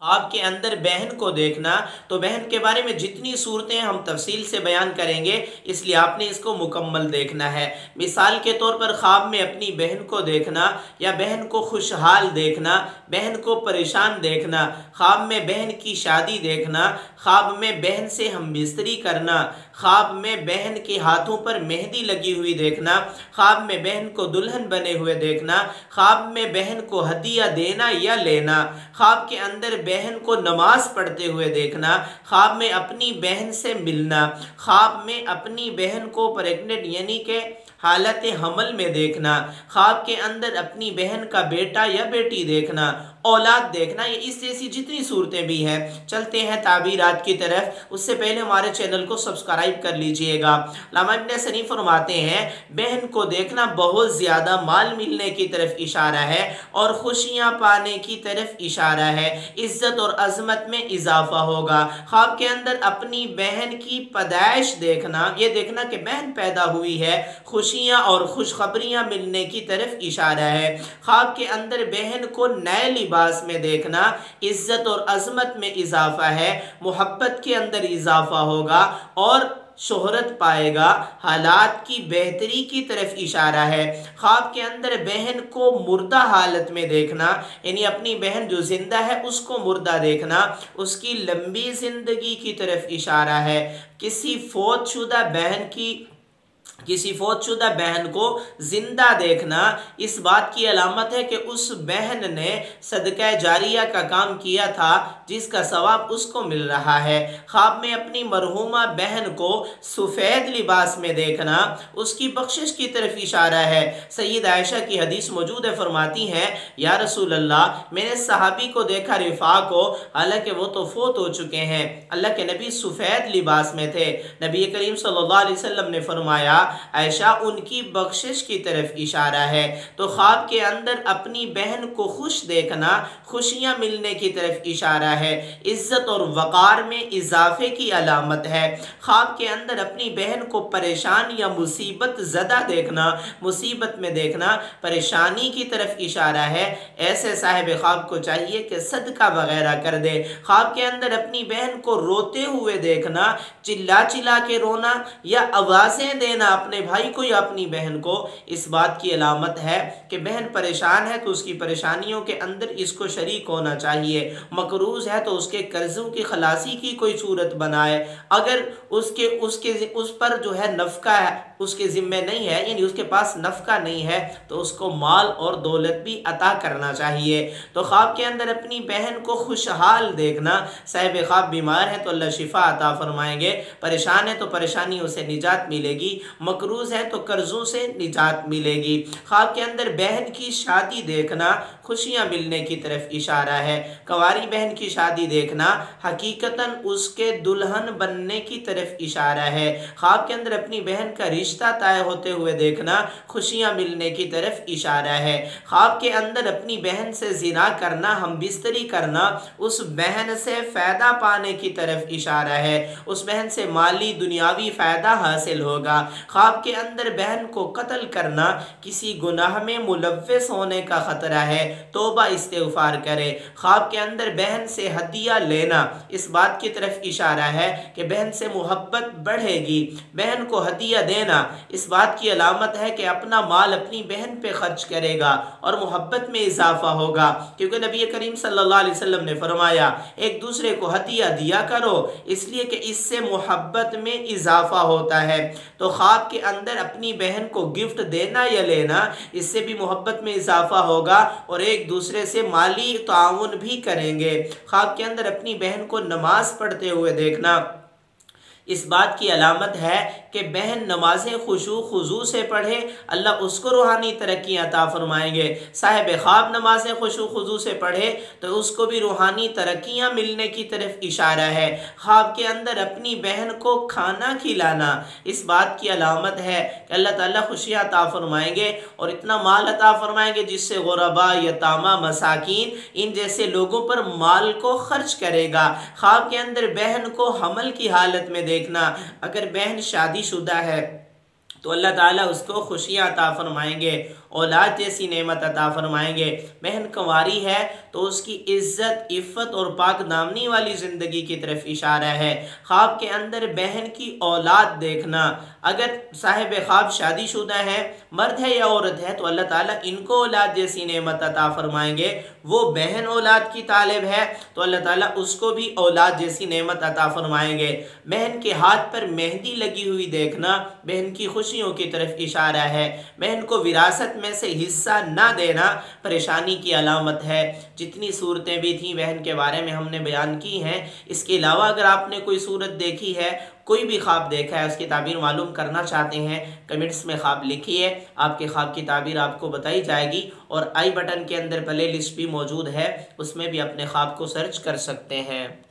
आपके अंदर बहन को देखना, तो बहन के बारे में जितनी सूरतें हम तफसील से बयान करेंगे, इसलिए आपने इसको मुकम्मल देखना है। मिसाल के तौर पर ख्वाब में अपनी बहन को देखना या बहन को खुशहाल देखना, बहन को परेशान देखना, ख्वाब में बहन की शादी देखना, ख्वाब में बहन से हम बिस्तरी करना, ख्वाब में बहन के हाथों पर मेहंदी लगी हुई देखना, ख्वाब में बहन को दुल्हन बने हुए देखना, ख्वाब में बहन को हदिया देना या लेना, ख्वाब के अंदर बहन को नमाज पढ़ते हुए देखना, ख्वाब में अपनी बहन से मिलना, ख्वाब में अपनी बहन को प्रेग्नेंट यानी कि हालत हमल में देखना, ख्वाब के अंदर अपनी बहन का बेटा या बेटी देखना, औलाद देखना, ये इस जैसी जितनी सूरतें भी हैं। चलते हैं ताबीरात की तरफ, उससे पहले हमारे चैनल को सब्सक्राइब कर लीजिएगा। अल्लामा इब्न सनी फरमाते हैं बहन को देखना बहुत ज़्यादा माल मिलने की तरफ इशारा है और खुशियाँ पाने की तरफ इशारा है, इज़्ज़त और अज़मत में इजाफा होगा। ख्वाब के अंदर अपनी बहन की पैदाइश देखना, ये देखना कि बहन पैदा हुई है, खुशियाँ और खुशखबरियाँ मिलने की तरफ इशारा है। ख्वाब के अंदर बहन को नए लिबास में देखना, इज्जत और अजमत में इजाफा है, मोहब्बत के अंदर इजाफा होगा और शोहरत पाएगा, हालात की बेहतरी की तरफ इशारा है। ख्वाब के अंदर बहन को मुर्दा हालत में देखना, यानी अपनी बहन जो जिंदा है उसको मुर्दा देखना, उसकी लंबी जिंदगी की तरफ इशारा है। किसी फौतशुदा बहन को जिंदा देखना इस बात की अलामत है कि उस बहन ने सदका जारिया का काम किया था जिसका सवाब उसको मिल रहा है। ख्वाब में अपनी मरहूमा बहन को सफ़ेद लिबास में देखना उसकी बख्शिश की तरफ इशारा है। सैयद आयशा की हदीस मौजूद है, फरमाती हैं या रसूल अल्लाह, मैंने सहाबी को देखा रिफ़ा को, हालांकि वो तो फोत हो चुके हैं, अल्लाह के नबी सफ़ेद लिबास में थे। नबी करीम सल्लल्लाहु अलैहि वसल्लम ने फरमाया आयशा उनकी बख्शिश की तरफ इशारा है। तो ख्वाब के अंदर अपनी बहन को खुश देखना खुशियां मिलने की तरफ इशारा है, इज्जत और वक़ार में इजाफे की अलामत है। ख्वाब के अंदर अपनी बहन को परेशान या मुसीबत ज़दा देखना, मुसीबत में देखना परेशानी की तरफ इशारा है। ऐसे साहिब ख्वाब को चाहिए कि सदका वगैरह कर दे। ख्वाब के अंदर अपनी बहन को रोते हुए देखना, चिल्ला चिल्ला के रोना या आवाज़ें देना अपने भाई को या अपनी बहन को, इस बात की अलामत है कि बहन परेशान है तो उसकी परेशानियों के अंदर इसको शरीक होना चाहिए। मकरूज़ है तो उसके कर्ज़ों की खलासी की कोई सूरत बनाए। अगर उस पर जो है नफ़का है उसके ज़िम्मे नहीं है, यानी उसके पास नफ़का नहीं है, तो उसको माल और दौलत भी अता करना चाहिए। तो ख्वाब के अंदर अपनी बहन को खुशहाल देखना, साहिब ख्वाब बीमार है तो अल्लाह शिफा अता फरमाएंगे, परेशान है तो परेशानियों से निजात मिलेगी, मकरूज़ है तो कर्ज़ों से निजात मिलेगी। ख्वाब के अंदर बहन की शादी देखना खुशियाँ मिलने की तरफ इशारा है। कंवारी बहन की शादी देखना हकीकतन उसके दुल्हन बनने की तरफ इशारा है। ख्वाब के अंदर अपनी बहन का रिश्ता तय होते हुए देखना खुशियाँ मिलने की तरफ इशारा है। ख्वाब के अंदर अपनी बहन से जिना करना, हम बिस्तरी करना, उस बहन से फ़ायदा पाने की तरफ इशारा है, उस बहन से माली दुनियावी फ़ायदा हासिल होगा। ख्वाब के अंदर बहन को कत्ल करना किसी गुनाह में मुलव्वस होने का ख़तरा है, तौबा इस्तिग़फ़ार करे। ख्वाब के अंदर बहन से हदिया लेना इस बात की तरफ इशारा है कि बहन से मोहब्बत बढ़ेगी। बहन को हदिया देना इस बात की अलामत है कि अपना माल अपनी बहन पे खर्च करेगा और मोहब्बत में इजाफा होगा, क्योंकि नबी करीम सल्लल्लाहु अलैहि वसल्लम ने फरमाया एक दूसरे को हदिया दिया करो, इसलिए कि इससे मोहब्बत में इजाफा होता है। तो ख्वाब के अंदर अपनी बहन को गिफ्ट देना या लेना, इससे भी मोहब्बत में इजाफा होगा और एक दूसरे से माली ताउन भी करेंगे। ख्वाब के अंदर अपनी बहन को नमाज पढ़ते हुए देखना इस बात की अलामत है कि बहन नमाज़ें खुशू खुजू से पढ़े, अल्लाह उसको रूहानी तरक्कियाँ अता फरमाएंगे। साहिब ख्वाब नमाज़ें खुशू खुजू से पढ़े तो उसको भी रूहानी तरक्कियाँ मिलने की तरफ इशारा है। ख्वाब के अंदर अपनी बहन को खाना खिलाना इस बात की अलामत है कि अल्लाह ताला खुशियाँ अता फरमाएंगे और इतना माल अता फरमाएंगे जिससे गुरबा, यतामा, मसाकीन इन जैसे लोगों पर माल को खर्च करेगा। ख्वाब के अंदर बहन को हमल की हालत में देखना, अगर बहन शादीशुदा है तो अल्लाह ताला उसको खुशियाँ अता फरमाएंगे औलाद जैसी नेमत अता फरमाएंगे। बहन कंवारी है तो उसकी इज्जत, इफ़्फ़त और पाक दामनी वाली ज़िंदगी की तरफ इशारा है। ख्वाब के अंदर बहन की औलाद देखना, अगर साहिब ख्वाब शादीशुदा है, मर्द है या औरत है, तो अल्लाह ताला इनको औलाद जैसी नेमत अता फरमाएंगे। वो बहन औलाद की तालिब है तो अल्लाह ताला उसको भी औलाद जैसी नेमत अता फरमाएंगे। बहन के हाथ पर मेहंदी लगी हुई देखना बहन की खुशियों की तरफ इशारा है। बहन को विरासत में से हिस्सा ना देना परेशानी की अलामत है। जितनी सूरतें भी थी बहन के बारे में हमने बयान की हैं। इसके अलावा अगर आपने कोई सूरत देखी है, कोई भी ख्वाब देखा है, उसकी ताबीर मालूम करना चाहते हैं, कमेंट्स में ख्वाब लिखिए। आपके ख्वाब की ताबीर आपको बताई जाएगी और आई बटन के अंदर प्ले लिस्ट भी मौजूद है, उसमें भी अपने ख्वाब को सर्च कर सकते हैं।